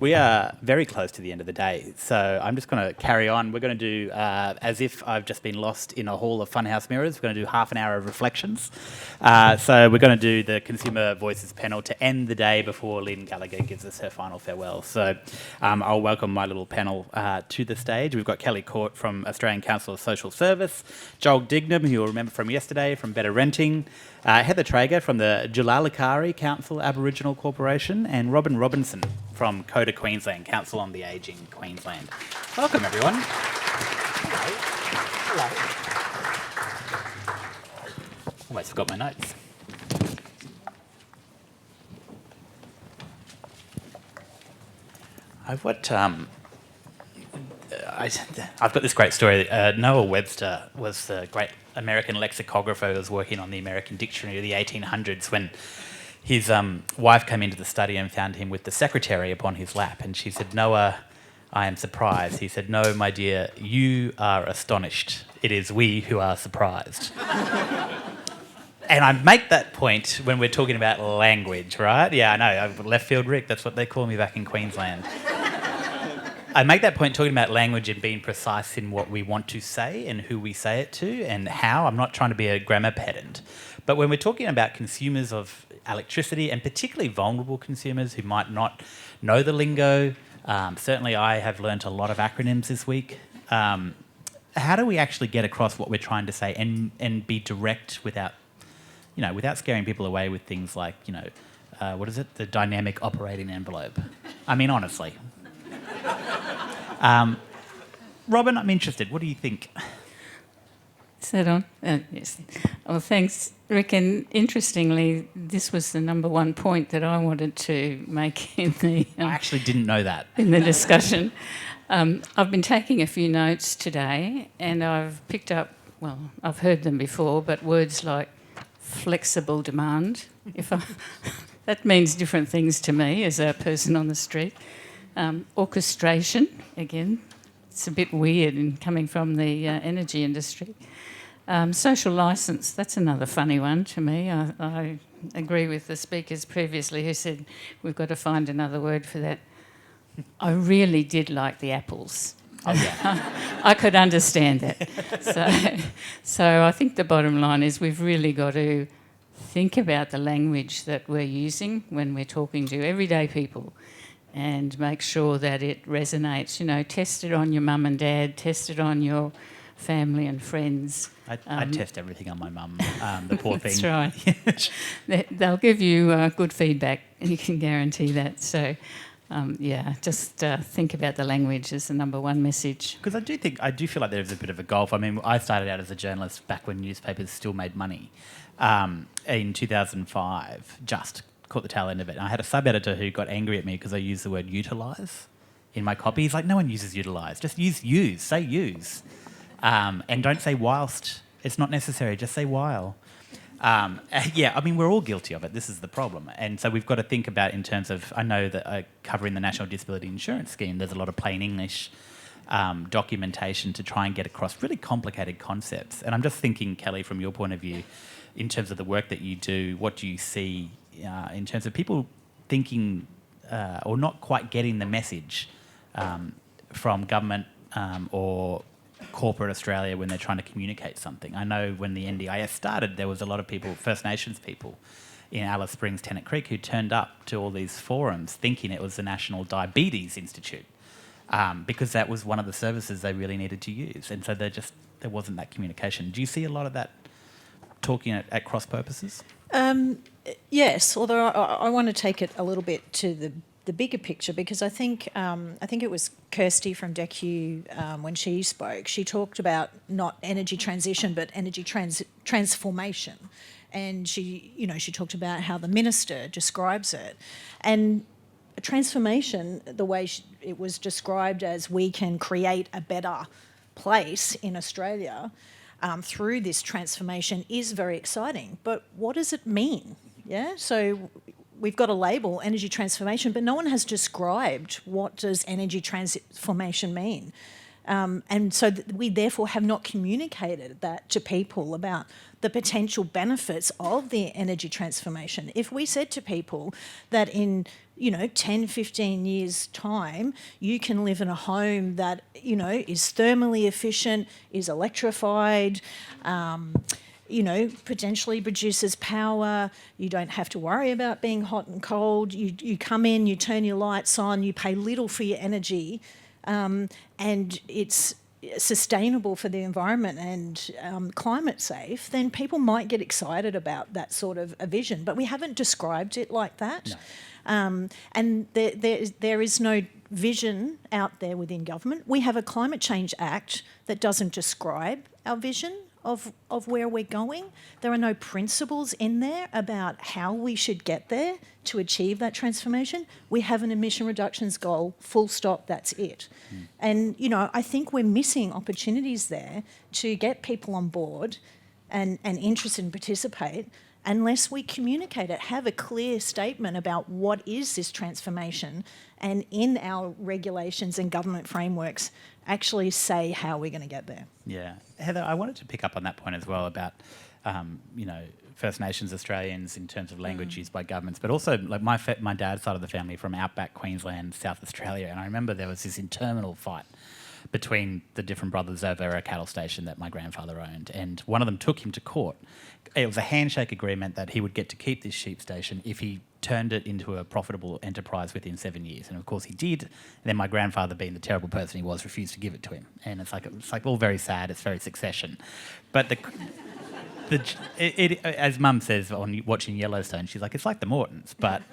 We are very close to the end of the day, so I'm just going to carry on. We're going to do, as if I've just been lost in a hall of funhouse mirrors, we're going to do half an hour of reflections. So we're going to do the Consumer Voices panel to end the day before Lynn Gallagher gives us her final farewell. So I'll welcome my little panel to the stage. We've got Kelly Court from Australian Council of Social Service, Joel Dignam, who you'll remember from yesterday, from Better Renting, Heather Traeger from the Julalikari Council Aboriginal Corporation, and Robin Robinson from CODA Queensland, Council on the Ageing Queensland. Welcome, everyone. Hello. Hello. Almost forgot my notes. I've got this great story. Noah Webster was the great American lexicographer who was working on the American dictionary of the 1800s when his wife came into the study and found him with the secretary upon his lap. And she said, "Noah, I am surprised." He said, "No, my dear, you are astonished. It is we who are surprised." And I make that point when we're talking about language, right? Yeah, I know, I've left field Rick, that's what they call me back in Queensland. I make that point talking about language and being precise in what we want to say and who we say it to and how. I'm not trying to be a grammar pedant. But when we're talking about consumers of electricity, and particularly vulnerable consumers who might not know the lingo, certainly I have learnt a lot of acronyms this week. How do we actually get across what we're trying to say and be direct without scaring people away with things like, what is it? The dynamic operating envelope. I mean, honestly. Robin, I'm interested. What do you think? Is that on? Yes. Well, thanks, Rick. And interestingly, this was the number one point that I wanted to make in the... I actually didn't know that. In the discussion. I've been taking a few notes today and I've picked up, well, I've heard them before, but words like flexible demand. That means different things to me as a person on the street. Orchestration, again, it's a bit weird in coming from the energy industry. Social licence, that's another funny one to me. I agree with the speakers previously who said we've got to find another word for that. I really did like the apples. Oh, yeah. I could understand that. So I think the bottom line is we've really got to think about the language that we're using when we're talking to everyday people and make sure that it resonates. Test it on your mum and dad, test it on your family and friends. I test everything on my mum, the poor thing. That's right. They'll give you good feedback, and you can guarantee that. So, just think about the language as the number one message. Because I do feel like there's a bit of a gulf. I mean, I started out as a journalist back when newspapers still made money in 2005, just caught the tail end of it. And I had a sub-editor who got angry at me because I used the word utilise in my copy. He's like, no one uses utilise, just use, say use. And don't say whilst. It's not necessary, just say while. We're all guilty of it. This is the problem. And so we've got to think about in terms of, I know that covering the National Disability Insurance Scheme, there's a lot of plain English documentation to try and get across really complicated concepts. And I'm just thinking, Kelly, from your point of view, in terms of the work that you do, what do you see in terms of people thinking or not quite getting the message from government or corporate Australia when they're trying to communicate something? I know when the NDIS started, there was a lot of people, First Nations people in Alice Springs, Tennant Creek, who turned up to all these forums thinking it was the National Diabetes Institute because that was one of the services they really needed to use. And so there wasn't that communication. Do you see a lot of that talking at cross purposes? Yes, although I want to take it a little bit to the bigger picture, because I think it was Kirsty from DECU when she spoke. She talked about not energy transition but energy transformation, and she talked about how the minister describes it, and transformation, the way it was described as we can create a better place in Australia through this transformation is very exciting. But what does it mean? Yeah, so we've got a label, energy transformation, but no one has described what does energy transformation mean. And so we therefore have not communicated that to people about the potential benefits of the energy transformation. If we said to people that in 10, 15 years' time, you can live in a home that, is thermally efficient, is electrified, potentially produces power, you don't have to worry about being hot and cold, you come in, you turn your lights on, you pay little for your energy, and it's sustainable for the environment and climate safe, then people might get excited about that sort of a vision. But we haven't described it like that. No. And there is no vision out there within government. We have a Climate Change Act that doesn't describe our vision of where we're going. There are no principles in there about how we should get there to achieve that transformation. We have an emission reductions goal, full stop, that's it. And, I think we're missing opportunities there to get people on board and interested and participate unless we communicate it, have a clear statement about what is this transformation, and in our regulations and government frameworks actually say how we're going to get there. Yeah. Heather, I wanted to pick up on that point as well about, First Nations Australians in terms of language used by governments, but also like my dad's side of the family from outback Queensland, South Australia, and I remember there was this interminable fight between the different brothers over a cattle station that my grandfather owned, and one of them took him to court. It was a handshake agreement that he would get to keep this sheep station if he turned it into a profitable enterprise within 7 years, and of course he did. And then my grandfather, being the terrible person he was, refused to give it to him, and it's like all very sad. It's very Succession, but as Mum says on watching Yellowstone, she's like, it's like the Mortons, but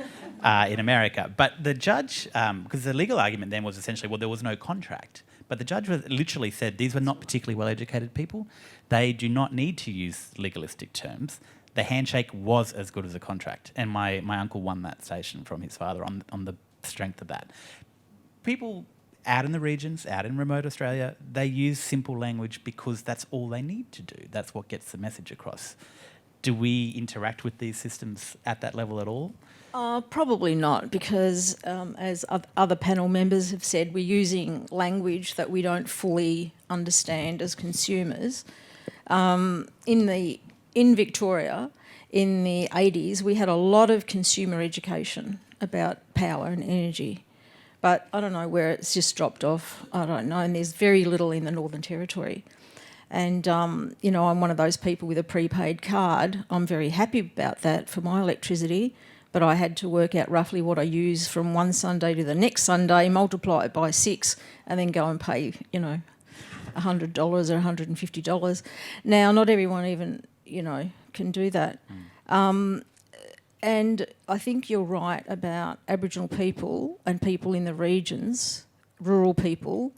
in America. But the judge, because the legal argument then was essentially, well, there was no contract. But the judge literally said these were not particularly well-educated people. They do not need to use legalistic terms. The handshake was as good as a contract. And my uncle won that station from his father on the strength of that. People out in the regions, out in remote Australia, they use simple language because that's all they need to do. That's what gets the message across. Do we interact with these systems at that level at all? Probably not, because as other panel members have said, we're using language that we don't fully understand as consumers. In Victoria, in the 80s, we had a lot of consumer education about power and energy. But I don't know where it's just dropped off. I don't know. And there's very little in the Northern Territory. And, I'm one of those people with a prepaid card. I'm very happy about that for my electricity. But I had to work out roughly what I use from one Sunday to the next Sunday, multiply it by 6, and then go and pay, $100 or $150. Now, not everyone even, can do that. And I think you're right about Aboriginal people and people in the regions, rural people.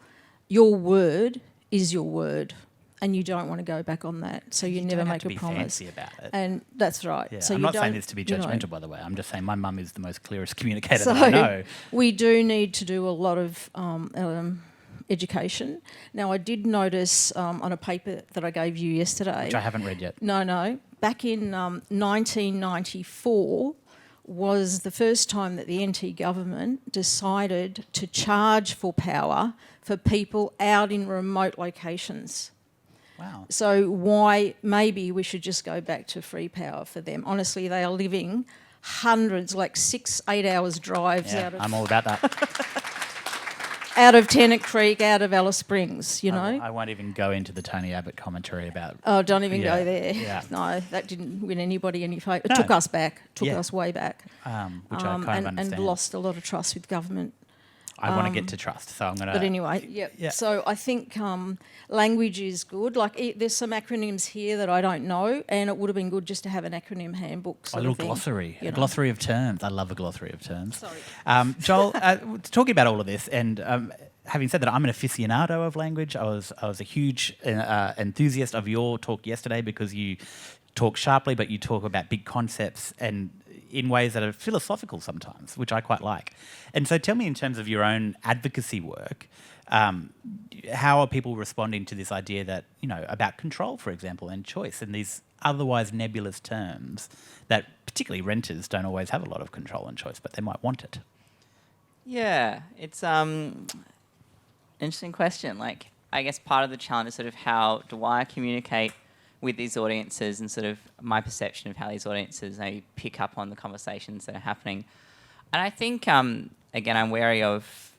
Your word is your word, and you don't want to go back on that. So you never make a promise. Fancy about it. And that's right. Yeah. So I'm you not don't, saying this to be judgmental, by the way. I'm just saying my mum is the most clearest communicator so that I know. we do need to do a lot of education. Now, I did notice on a paper that I gave you yesterday... Which I haven't read yet. No. Back in 1994 was the first time that the NT government decided to charge for power for people out in remote locations. Wow. So why maybe we should just go back to free power for them. Honestly, they are living hundreds, like 6-8 hours drives Yeah, out of... I'm all about that. out of Tennant Creek, out of Alice Springs, I won't even go into the Tony Abbott commentary about... Oh, don't even go there. Yeah. No, that didn't win anybody any favour. It No. took us back, us way back. Which I kind of understand. And lost a lot of trust with government. I want to get to trust, so I'm going to... But anyway, Yeah. So I think language is good. Like there's some acronyms here that I don't know, and it would have been good just to have an acronym handbook. A little glossary. A glossary of terms. I love a glossary of terms. Sorry. Joel, talking about all of this, and having said that, I'm an aficionado of language. I was a huge enthusiast of your talk yesterday because you talk sharply, but you talk about big concepts and in ways that are philosophical sometimes, which I quite like. And so tell me, in terms of your own advocacy work, how are people responding to this idea that, about control, for example, and choice, and these otherwise nebulous terms that particularly renters don't always have a lot of control and choice, but they might want it? Yeah, it's interesting question. Like, I guess part of the challenge is sort of how do I communicate with these audiences and sort of my perception of how these audiences maybe pick up on the conversations that are happening. And I think, again, I'm wary of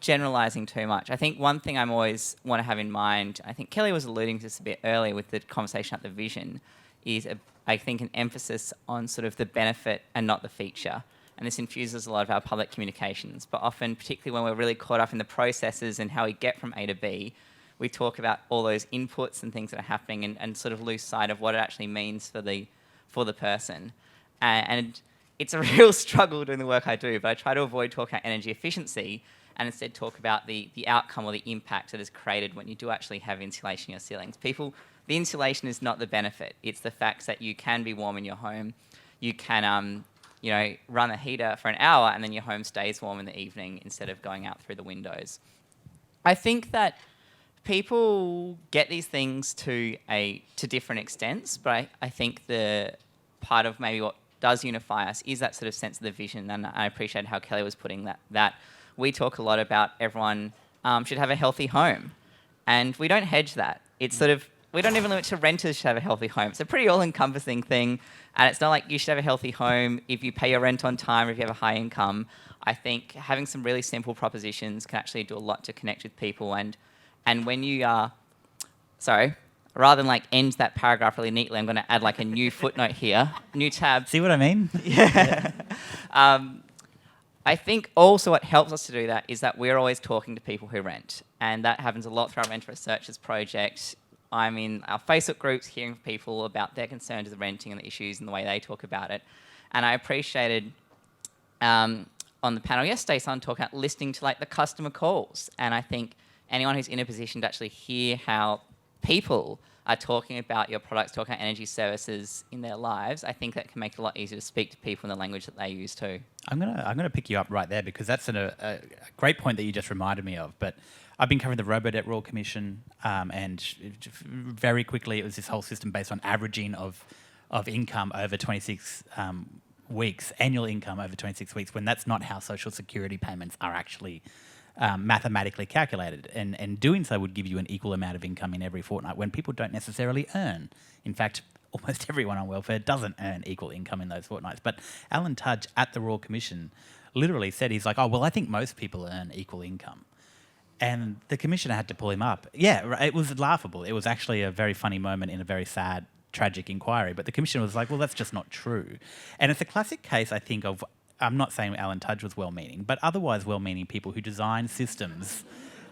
generalising too much. I think one thing I'm always want to have in mind, I think Kelly was alluding to this a bit earlier with the conversation at the vision, is I think an emphasis on sort of the benefit and not the feature. And this infuses a lot of our public communications. But often, particularly when we're really caught up in the processes and how we get from A to B, we talk about all those inputs and things that are happening and sort of lose sight of what it actually means for the person. And it's a real struggle doing the work I do, but I try to avoid talking about energy efficiency and instead talk about the outcome or the impact that is created when you do actually have insulation in your ceilings. The insulation is not the benefit. It's the fact that you can be warm in your home. You can run a heater for an hour and then your home stays warm in the evening instead of going out through the windows. I think that people get these things to different extents, but I think the part of maybe what does unify us is that sort of sense of the vision, and I appreciate how Kelly was putting that we talk a lot about everyone should have a healthy home, and we don't hedge that. It's sort of, we don't even limit to renters should have a healthy home. It's a pretty all-encompassing thing, and it's not like you should have a healthy home if you pay your rent on time or if you have a high income. I think having some really simple propositions can actually do a lot to connect with people, and when you rather than end that paragraph really neatly, I'm going to add a new footnote here, new tab. See what I mean? Yeah. I think also what helps us to do that is that we're always talking to people who rent, and that happens a lot through our Rent Researchers project. I'm in our Facebook groups hearing from people about their concerns with renting and the issues and the way they talk about it. And I appreciated on the panel yesterday someone talking about listening to the customer calls. And I think anyone who's in a position to actually hear how people are talking about your products, talking about energy services in their lives, I think that can make it a lot easier to speak to people in the language that they use too. I'm gonna pick you up right there because that's a great point that you just reminded me of. But I've been covering the Robo-Debt Royal Commission, and very quickly it was this whole system based on averaging of income over 26 weeks, annual income over 26 weeks, when that's not how social security payments are actually mathematically calculated. And doing so would give you an equal amount of income in every fortnight when people don't necessarily earn. In fact, almost everyone on welfare doesn't earn equal income in those fortnights. But Alan Tudge at the Royal Commission literally said, he's like, oh, well, I think most people earn equal income. And the commissioner had to pull him up. Yeah, it was laughable. It was actually a very funny moment in a very sad, tragic inquiry. But the commissioner was like, well, that's just not true. And it's a classic case, I think, of, I'm not saying Alan Tudge was well-meaning, but otherwise well-meaning people who design systems.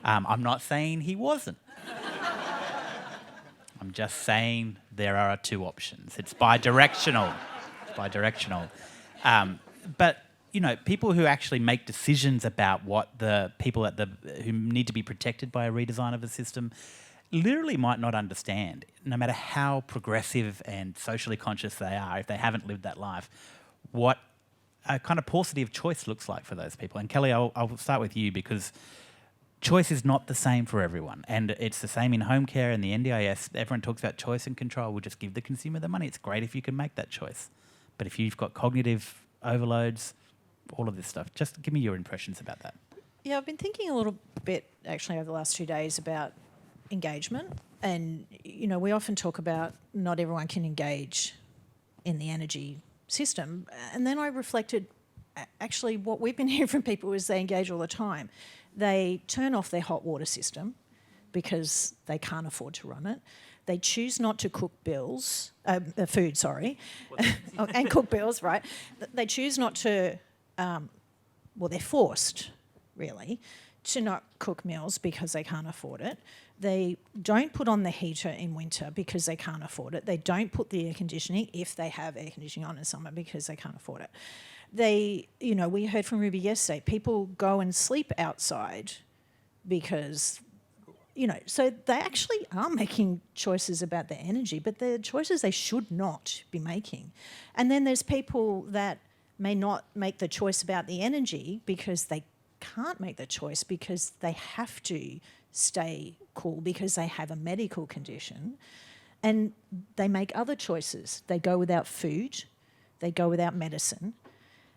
I'm not saying he wasn't. I'm just saying there are two options. It's bi-directional. But people who actually make decisions about what the people who need to be protected by a redesign of a system literally might not understand, no matter how progressive and socially conscious they are, if they haven't lived that life, what a kind of paucity of choice looks like for those people. And Kelly, I'll start with you because choice is not the same for everyone. And it's the same in home care and the NDIS. Everyone talks about choice and control. We'll just give the consumer the money. It's great if you can make that choice. But if you've got cognitive overloads, all of this stuff, just give me your impressions about that. Yeah, I've been thinking a little bit actually over the last 2 days about engagement. And, we often talk about not everyone can engage in the energy system. And then I reflected, actually what we've been hearing from people is they engage all the time. They turn off their hot water system because they can't afford to run it. They choose not to cook food, and cook bills, right? They choose not to, they're forced, really, to not cook meals because they can't afford it. They don't put on the heater in winter because they can't afford it. They don't put the air conditioning, if they have air conditioning on in summer, because they can't afford it. We heard from Ruby yesterday, people go and sleep outside because, so they actually are making choices about their energy, but they're choices they should not be making. And then there's people that may not make the choice about the energy because they can't make the choice because they have to stay cool because they have a medical condition, and they make other choices. They go without food, they go without medicine.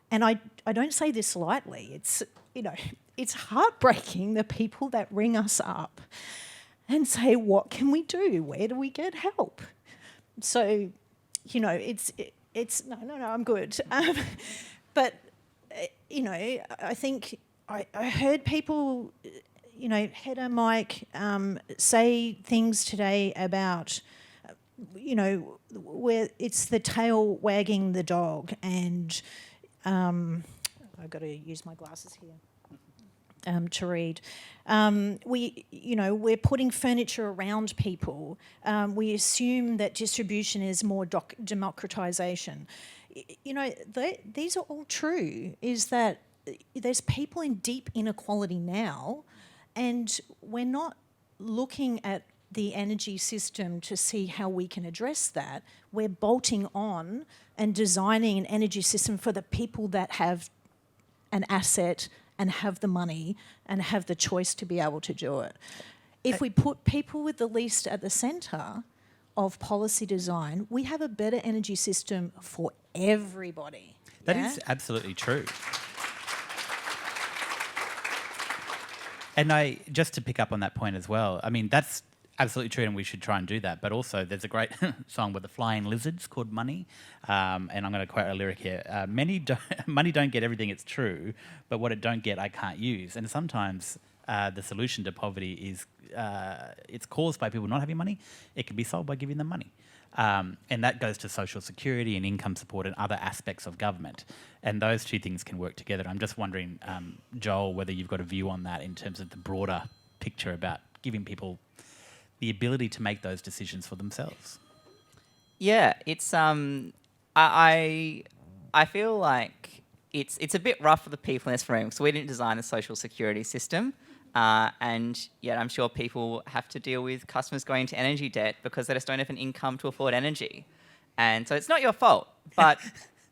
And I don't say this lightly. It's heartbreaking, the people that ring us up and say, what can we do? Where do we get help? So, you know, it's no, I'm good. But, you know, I think I heard people, you know, Hedda, Mike, say things today about, you know, where it's the tail wagging the dog, and I've got to use my glasses here to read. We're putting furniture around people. We assume that distribution is more democratisation. You know, these are all true, is that there's people in deep inequality now, and we're not looking at the energy system to see how we can address that. We're bolting on and designing an energy system for the people that have an asset and have the money and have the choice to be able to do it. If we put people with the least at the centre of policy design, we have a better energy system for everybody. That is absolutely true. And just to pick up on that point as well, I mean, that's absolutely true, and we should try and do that. But also, there's a great song with the flying lizards called Money, and I'm going to quote a lyric here. Money don't get everything, it's true, but what it don't get, I can't use. And sometimes the solution to poverty is it's caused by people not having money. It can be solved by giving them money. And that goes to social security and income support and other aspects of government. And those two things can work together. I'm just wondering, Joel, whether you've got a view on that in terms of the broader picture about giving people the ability to make those decisions for themselves. Yeah, it's I feel like it's a bit rough for the people in this room because we didn't design the social security system, and yet I'm sure people have to deal with customers going into energy debt because they just don't have an income to afford energy, and so it's not your fault, but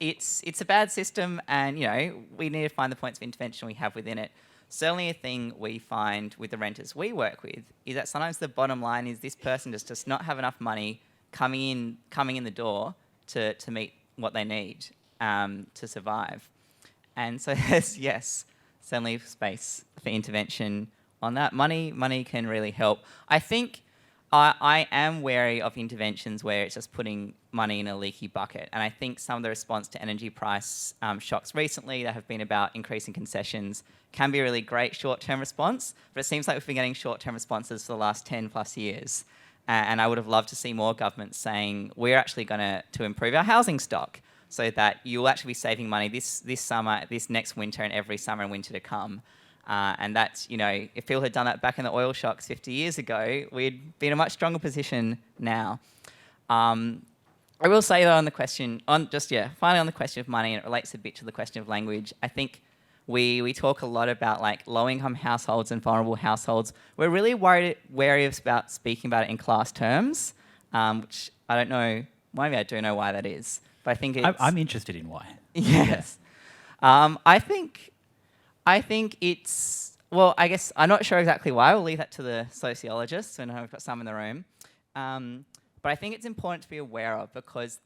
it's a bad system, and you know we need to find the points of intervention we have within it. Certainly a thing we find with the renters we work with is that sometimes the bottom line is this person just does not have enough money coming in the door to meet what they need to survive. And so there's, yes, certainly space for intervention on that. Money can really help. I think I am wary of interventions where it's just putting money in a leaky bucket. And I think some of the response to energy price shocks recently that have been about increasing concessions can be a really great short-term response. But it seems like we've been getting short-term responses for the last 10 plus years. And I would have loved to see more governments saying, we're actually going to improve our housing stock so that you'll actually be saving money this summer, this next winter, and every summer and winter to come. And that's, you know, if people had done that back in the oil shocks 50 years ago, we'd be in a much stronger position now. I will say, though, on the question, finally on the question of money, and it relates a bit to the question of language, I think we talk a lot about like low-income households and vulnerable households. We're really wary about speaking about it in class terms, which I don't know, maybe I do know why that is, but I think it's... I'm interested in why. Yes. Yeah. I think it's, well, I guess I'm not sure exactly why. We'll leave that to the sociologists, and we've got some in the room. But I think it's important to be aware of because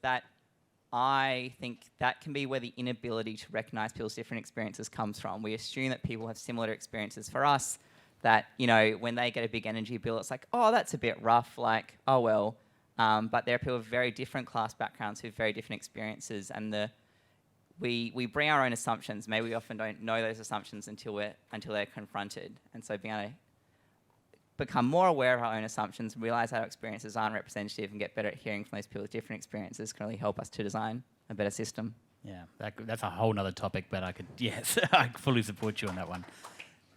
I think that can be where the inability to recognise people's different experiences comes from. We assume that people have similar experiences. For us, that, you know, when they get a big energy bill, it's like, oh, that's a bit rough, like, oh, well. But there are people with very different class backgrounds who have very different experiences, and we bring our own assumptions. Maybe we often don't know those assumptions until they're confronted. And so being able to become more aware of our own assumptions, realise our experiences aren't representative, and get better at hearing from those people with different experiences can really help us to design a better system. Yeah, that's a whole nother topic, but I fully support you on that one.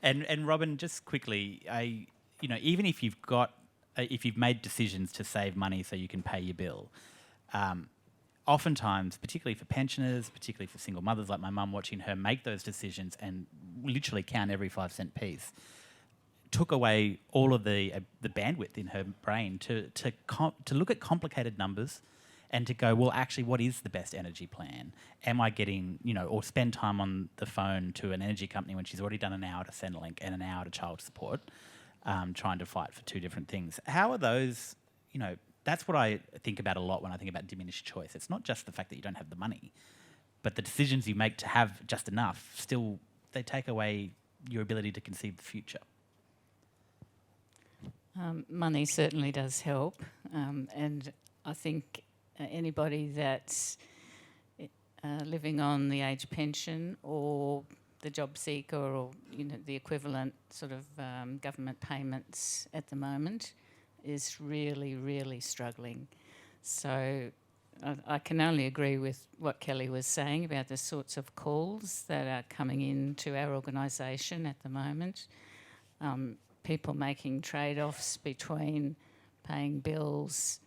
And Robin, just quickly, even if you've made decisions to save money so you can pay your bill, oftentimes, particularly for pensioners, particularly for single mothers like my mum, watching her make those decisions and literally count every 5-cent piece, took away all of the bandwidth in her brain to look at complicated numbers and to go, well, actually, what is the best energy plan? Am I getting, or spend time on the phone to an energy company when she's already done an hour to Centrelink and an hour to child support, trying to fight for two different things? How are those, that's what I think about a lot when I think about diminished choice. It's not just the fact that you don't have the money, but the decisions you make to have just enough, still, they take away your ability to conceive the future. Money certainly does help, and I think anybody that's living on the age pension or the job seeker or the equivalent sort of government payments at the moment is really, really struggling. So I can only agree with what Kelly was saying about the sorts of calls that are coming into our organisation at the moment. People making trade-offs between paying bills,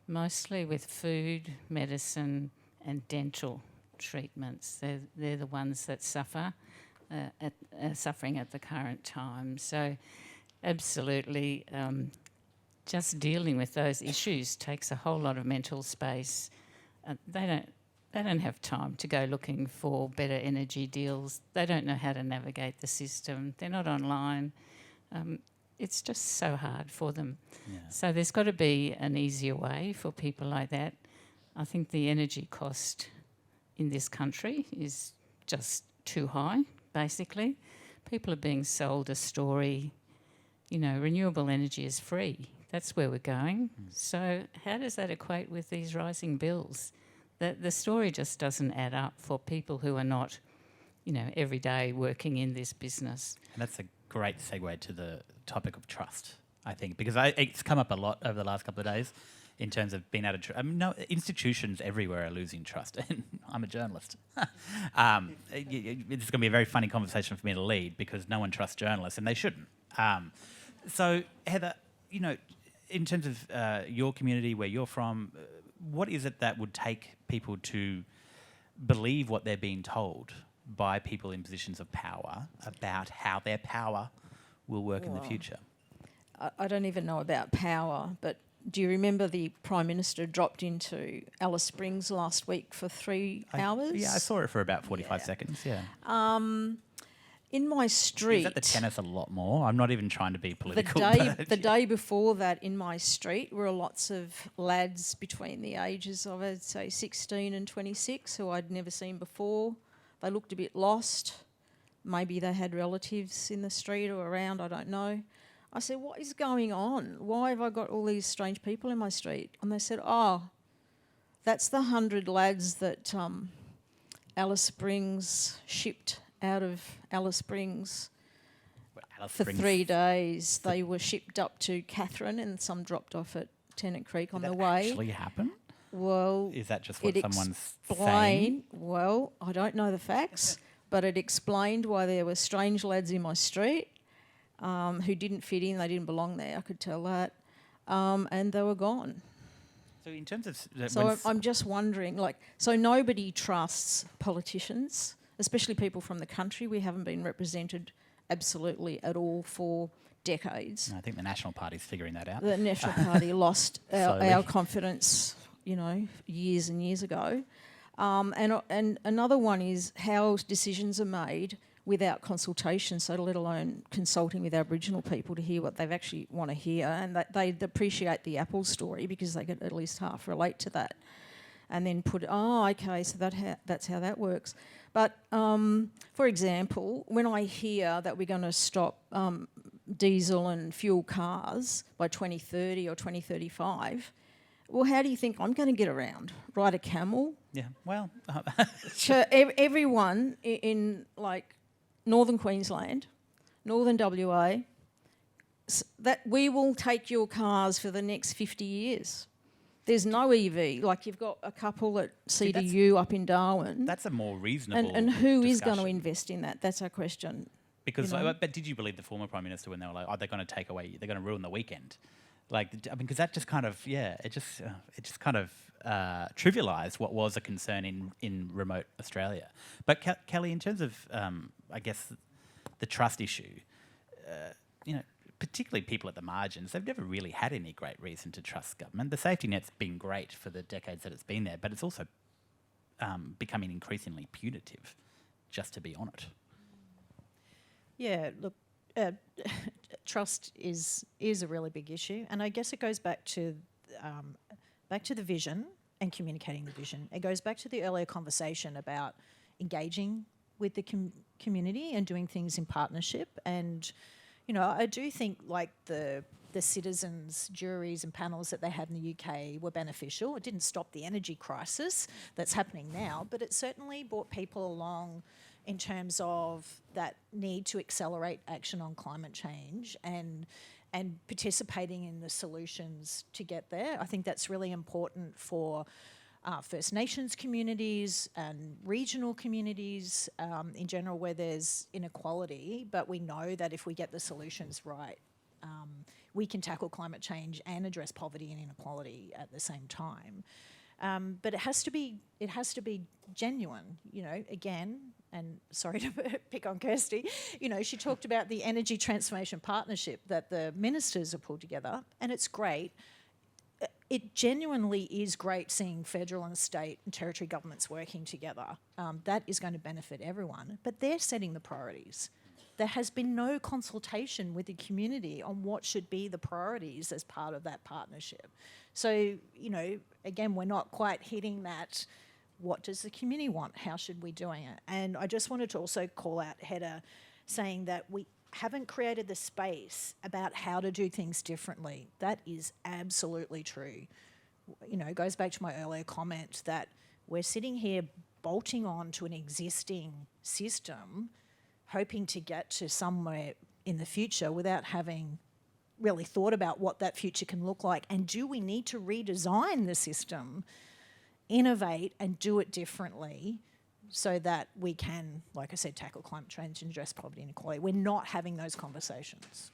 mostly with food, medicine and dental treatments. They're the ones that suffer, suffering at the current time. So absolutely, just dealing with those issues takes a whole lot of mental space. They don't have time to go looking for better energy deals. They don't know how to navigate the system. They're not online. It's just so hard for them. Yeah. So there's got to be an easier way for people like that. I think the energy cost in this country is just too high, basically. People are being sold a story, renewable energy is free. That's where we're going. So how does that equate with these rising bills? The story just doesn't add up for people who are not, every day working in this business. And that's a great segue to the topic of trust, I think, because it's come up a lot over the last couple of days in terms of being able to... institutions everywhere are losing trust, and I'm a journalist. It's going to be a very funny conversation for me to lead because no one trusts journalists, and they shouldn't. So, Heather, in terms of your community, where you're from, what is it that would take people to believe what they're being told by people in positions of power about how their power will work in the future? I don't even know about power, but do you remember the Prime Minister dropped into Alice Springs last week for 3 hours? Yeah, I saw it for about 45 seconds, yeah. In my street... Is that the tennis a lot more? I'm not even trying to be political. The day before that, in my street, were lots of lads between the ages of, I'd say, 16 and 26 who I'd never seen before. They looked a bit lost. Maybe they had relatives in the street or around, I don't know. I said, what is going on? Why have I got all these strange people in my street? And they said, that's the 100 lads that Alice Springs shipped out of Alice Springs for 3 days. They were shipped up to Catherine and some dropped off at Tennant Creek on the way. Did that actually happen? Well, is that just what someone's saying? Well, I don't know the facts, but it explained why there were strange lads in my street who didn't fit in. They didn't belong there, I could tell that. And they were gone. So in terms of... So I'm just wondering, so nobody trusts politicians, especially people from the country. We haven't been represented absolutely at all for decades. I think the National Party's figuring that out. The National Party lost our confidence, years and years ago. And another one is how decisions are made without consultation, so let alone consulting with Aboriginal people to hear what they actually want to hear. And they'd appreciate the Apple story because they could at least half relate to that. And then okay, so that's how that works. But, for example, when I hear that we're going to stop diesel and fuel cars by 2030 or 2035, well, how do you think I'm going to get around? Ride a camel? Yeah, well... So everyone in, Northern Queensland, Northern WA, that we will take your cars for the next 50 years. There's no EV. You've got a couple at CDU up in Darwin. That's a more reasonable And who is discussion. going to invest in that? That's our question. Because, but did you believe the former Prime Minister when they were like, they're going to take away, they're going to ruin the weekend? Because that just kind of, it just kind of trivialised what was a concern in remote Australia. But Kelly, in terms of, I guess, the trust issue, particularly people at the margins, they've never really had any great reason to trust government. The safety net's been great for the decades that it's been there, but it's also becoming increasingly punitive just to be on it. Yeah, look, trust is a really big issue, and I guess it goes back to the vision and communicating the vision. It goes back to the earlier conversation about engaging with the community and doing things in partnership. And I do think the the citizens' juries and panels that they had in the UK were beneficial. It didn't stop the energy crisis that's happening now, but it certainly brought people along in terms of that need to accelerate action on climate change and participating in the solutions to get there. I think that's really important for First Nations communities and regional communities in general where there's inequality, but we know that if we get the solutions right, we can tackle climate change and address poverty and inequality at the same time. But it has to be genuine, again, and sorry to pick on Kirsty, she talked about the Energy Transformation Partnership that the ministers have pulled together, and it's great. It genuinely is great seeing federal and state and territory governments working together. That is going to benefit everyone, but they're setting the priorities. There has been no consultation with the community on what should be the priorities as part of that partnership. So, again, we're not quite hitting that, what does the community want? How should we doing it? And I just wanted to also call out Hedda saying that we haven't created the space about how to do things differently. That is absolutely true. It goes back to my earlier comment that we're sitting here bolting on to an existing system, hoping to get to somewhere in the future without having really thought about what that future can look like. And do we need to redesign the system, innovate and do it differently so that we can, like I said, tackle climate change and address poverty and inequality? We're not having those conversations.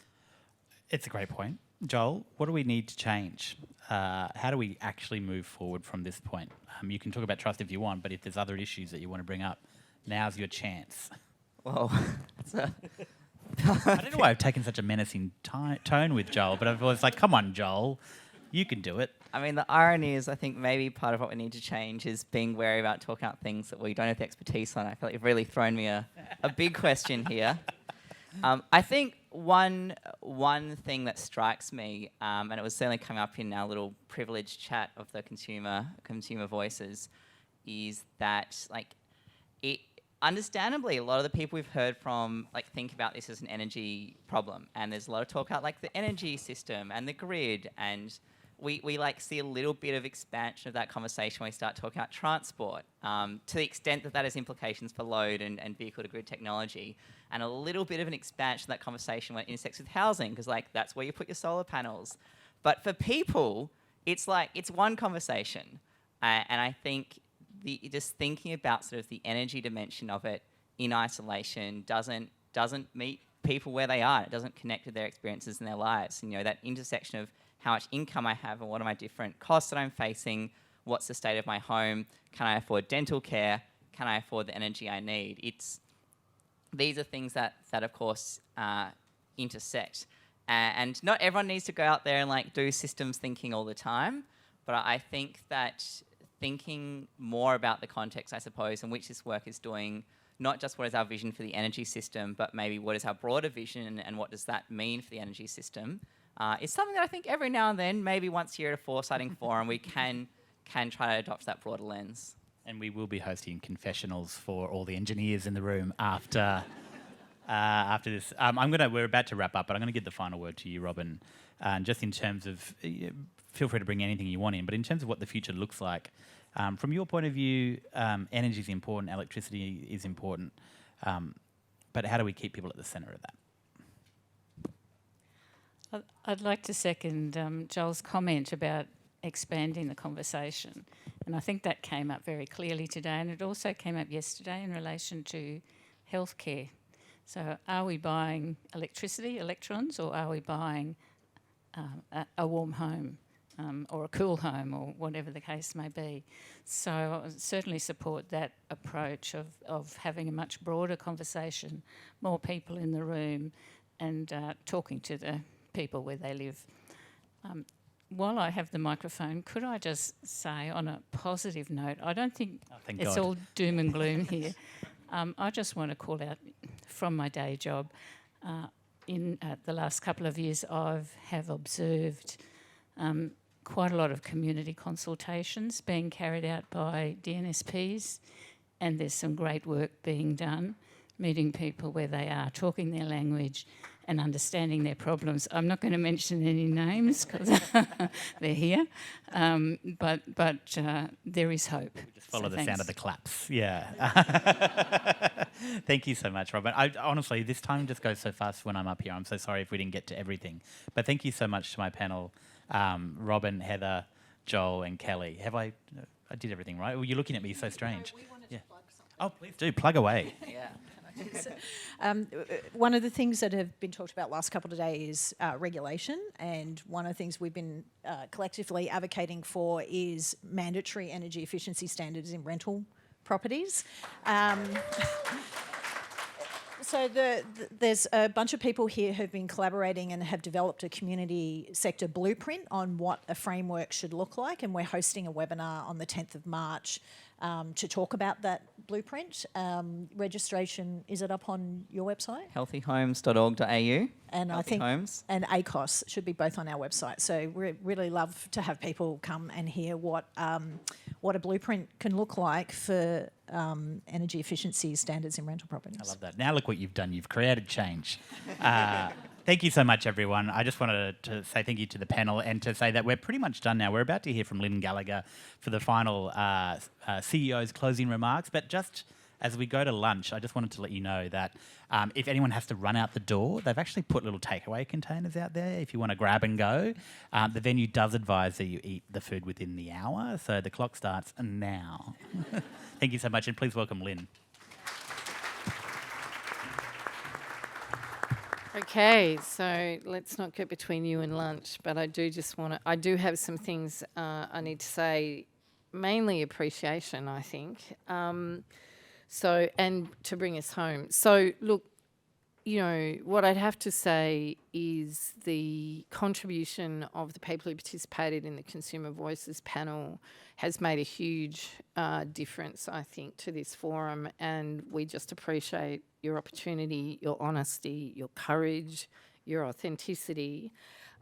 It's a great point. Joel, what do we need to change? How do we actually move forward from this point? You can talk about trust if you want, but if there's other issues that you want to bring up, now's your chance. Well, I don't know why I've taken such a menacing tone with Joel, but I was like, come on, Joel, you can do it. I mean, the irony is I think maybe part of what we need to change is being wary about talking about things that we don't have the expertise on. I feel like you've really thrown me a big question here. I think one thing that strikes me, and it was certainly coming up in our little privileged chat of the consumer voices, is that understandably, a lot of the people we've heard from think about this as an energy problem, and there's a lot of talk about the energy system and the grid, and we see a little bit of expansion of that conversation when we start talking about transport, to the extent that has implications for load and vehicle-to-grid technology, and a little bit of an expansion of that conversation when it intersects with housing, because that's where you put your solar panels. But for people, it's one conversation, and I think just thinking about sort of the energy dimension of it in isolation doesn't meet people where they are. It doesn't connect with their experiences in their lives. That intersection of how much income I have and what are my different costs that I'm facing, what's the state of my home, can I afford dental care, can I afford the energy I need? These are things that of course intersect. And not everyone needs to go out there and do systems thinking all the time, but I think that thinking more about the context, I suppose, in which this work is doing, not just what is our vision for the energy system, but maybe what is our broader vision and what does that mean for the energy system, is something that I think every now and then, maybe once a year at a Foresighting Forum, we can try to adopt that broader lens. And we will be hosting confessionals for all the engineers in the room after this. We're about to wrap up, but I'm going to give the final word to you, Robin, just in terms of, feel free to bring anything you want in, but in terms of what the future looks like, from your point of view, energy is important, electricity is important, but how do we keep people at the centre of that? I'd like to second Joel's comment about expanding the conversation, and I think that came up very clearly today, and it also came up yesterday in relation to healthcare. So are we buying electricity, electrons, or are we buying a warm home or a cool home or whatever the case may be? So I certainly support that approach of having a much broader conversation, more people in the room and talking to the people where they live. While I have the microphone, could I just say on a positive note, I don't think it's all doom and gloom here. I just want to call out from my day job, in the last couple of years I have observed quite a lot of community consultations being carried out by DNSPs, and there's some great work being done, meeting people where they are, talking their language and understanding their problems. I'm not going to mention any names because they're here, but there is hope. Just follow the thanks. sound of the claps. Yeah. Thank you so much, Robin. Honestly, this time just goes so fast when I'm up here. I'm so sorry if we didn't get to everything. But thank you so much to my panel, Robin, Heather, Joel and Kelly. I did everything right? Well, you're looking at me so strange. We wanted Yeah. to plug something. Oh, please do. Plug away. Yeah. One of the things that have been talked about last couple of days is regulation, and one of the things we've been collectively advocating for is mandatory energy efficiency standards in rental properties. So there's a bunch of people here who've been collaborating and have developed a community sector blueprint on what a framework should look like, and we're hosting a webinar on the 10th of March to talk about that blueprint. Registration, is it up on your website? Healthyhomes.org.au. And I think Homes. and ACOS should be both on our website. So we really love to have people come and hear what a blueprint can look like for energy efficiency standards in rental properties. I love that. Now look what you've done. You've created change. Thank you so much, everyone. I just wanted to say thank you to the panel and to say that we're pretty much done now. We're about to hear from Lynn Gallagher for the final CEO's closing remarks. But just as we go to lunch, I just wanted to let you know that if anyone has to run out the door, they've actually put little takeaway containers out there if you want to grab and go. The venue does advise that you eat the food within the hour, so the clock starts now. Thank you so much, and please welcome Lynn. Okay, so let's not get between you and lunch, but I do have some things I need to say, mainly appreciation, I think. So, and to bring us home. So, look, what I'd have to say is the contribution of the people who participated in the Consumer Voices panel has made a huge difference, I think, to this forum, and we just appreciate your opportunity, your honesty, your courage, your authenticity.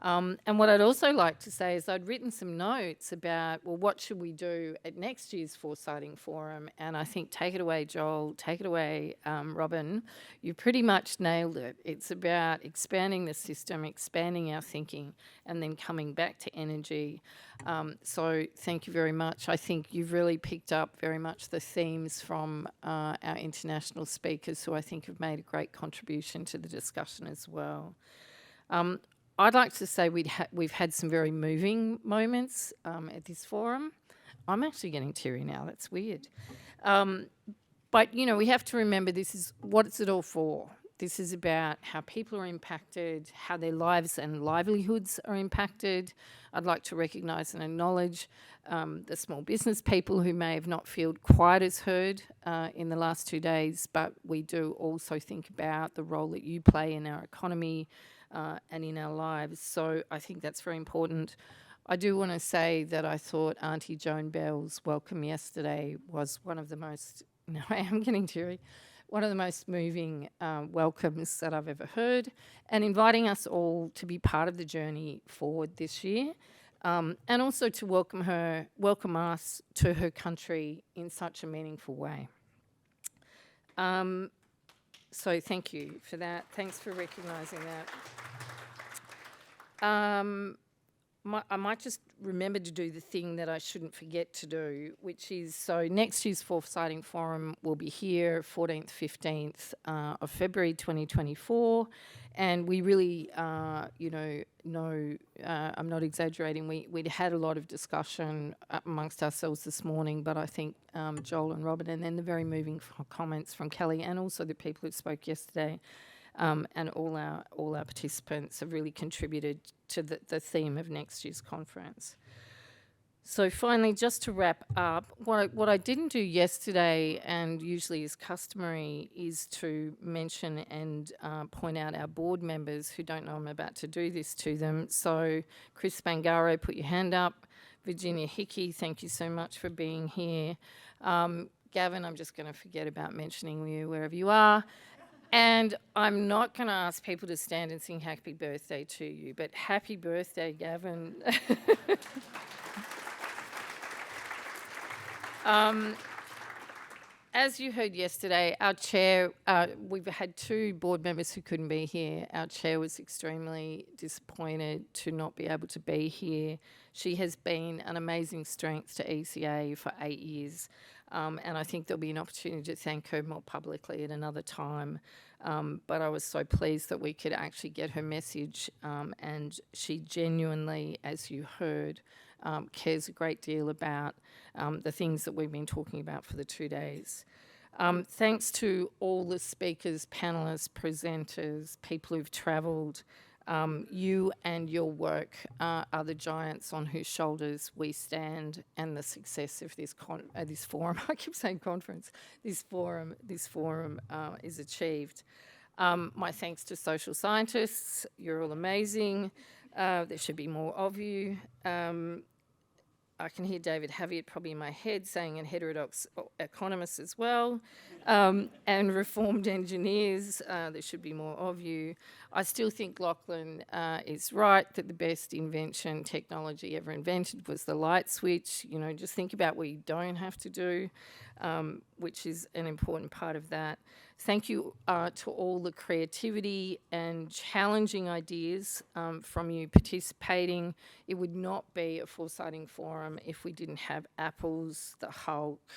And what I'd also like to say is I'd written some notes about, well, what should we do at next year's Foresighting Forum? And I think, take it away, Joel, take it away, Robin. You pretty much nailed it. It's about expanding the system, expanding our thinking, and then coming back to energy. So thank you very much. I think you've really picked up very much the themes from our international speakers, who I think have made a great contribution to the discussion as well. I'd like to say we've had some very moving moments at this forum. I'm actually getting teary now. That's weird. But, we have to remember this is what it's all for. This is about how people are impacted, how their lives and livelihoods are impacted. I'd like to recognise and acknowledge the small business people who may have not felt quite as heard in the last 2 days, but we do also think about the role that you play in our economy and in our lives. So I think that's very important. I do want to say that I thought Auntie Joan Bell's welcome yesterday was one of the most, I am getting teary, one of the most moving welcomes that I've ever heard, and inviting us all to be part of the journey forward this year, and also to welcome us to her country in such a meaningful way. So thank you for that. Thanks for recognising that. I might just remember to do the thing that I shouldn't forget to do, which is, so next year's Foresighting Forum will be here 14th, 15th of February 2024, and we really, I'm not exaggerating, we'd had a lot of discussion amongst ourselves this morning, but I think Joel and Robin, and then the very moving comments from Kelly and also the people who spoke yesterday, and all our participants have really contributed to the theme of next year's conference. So finally, just to wrap up, what I didn't do yesterday, and usually is customary, is to mention and point out our board members who don't know I'm about to do this to them. So Chris Bangaro, put your hand up. Virginia Hickey, thank you so much for being here. Gavin, I'm just going to forget about mentioning you wherever you are. And I'm not going to ask people to stand and sing happy birthday to you, but happy birthday, Gavin. as you heard yesterday, our chair, we've had 2 board members who couldn't be here. Our chair was extremely disappointed to not be able to be here. She has been an amazing strength to ECA for 8 years, and I think there'll be an opportunity to thank her more publicly at another time. But I was so pleased that we could actually get her message, and she genuinely, as you heard, cares a great deal about the things that we've been talking about for the 2 days. Thanks to all the speakers, panellists, presenters, people who've travelled. You and your work are the giants on whose shoulders we stand, and the success of this forum. I keep saying conference. This forum is achieved. My thanks to social scientists. You're all amazing. There should be more of you. I can hear David Haviett probably in my head saying, and heterodox economists as well, and reformed engineers. There should be more of you. I still think Lachlan is right that the best invention technology ever invented was the light switch. You know, just think about what you don't have to do, which is an important part of that. Thank you to all the creativity and challenging ideas from you participating. It would not be a Foresighting Forum if we didn't have apples, the Hulk,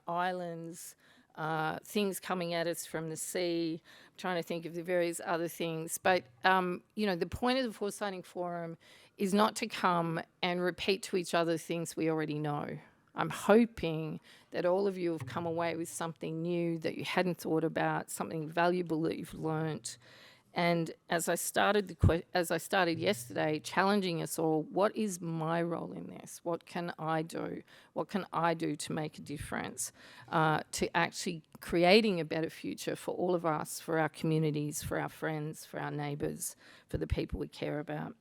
islands, things coming at us from the sea. I'm trying to think of the various other things. But, you know, the point of the Foresighting Forum is not to come and repeat to each other things we already know. I'm hoping that all of you have come away with something new that you hadn't thought about, something valuable that you've learnt. And as I started yesterday, challenging us all, what is my role in this? What can I do? What can I do to make a difference, to actually creating a better future for all of us, for our communities, for our friends, for our neighbours, for the people we care about?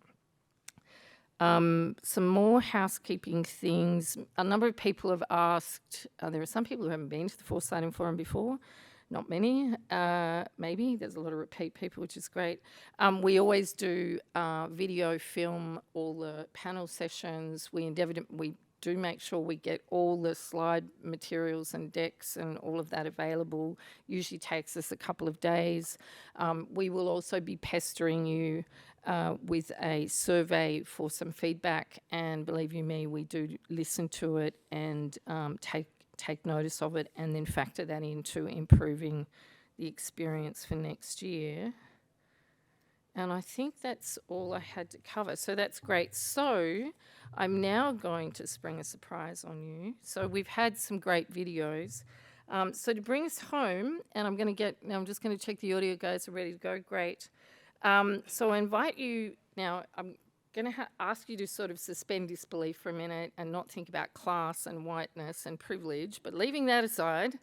Some more housekeeping things. A number of people have asked, there are some people who haven't been to the Foresighting Forum before, not many, maybe. There's a lot of repeat people, which is great. We always do video film all the panel sessions. We do make sure we get all the slide materials and decks and all of that available. Usually takes us a couple of days. We will also be pestering you with a survey for some feedback, and believe you me, we do listen to it and take notice of it, and then factor that into improving the experience for next year. And I think that's all I had to cover. So that's great. So I'm now going to spring a surprise on you. So we've had some great videos. So to bring us home, and I'm just going to check the audio guys are ready to go. Great. So I invite you now. I'm going to ask you to sort of suspend disbelief for a minute and not think about class and whiteness and privilege. But leaving that aside,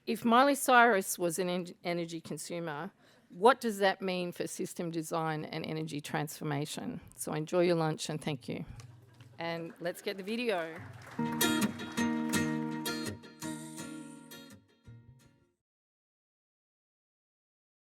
if Miley Cyrus was an energy consumer, what does that mean for system design and energy transformation? So enjoy your lunch and thank you. And let's get the video.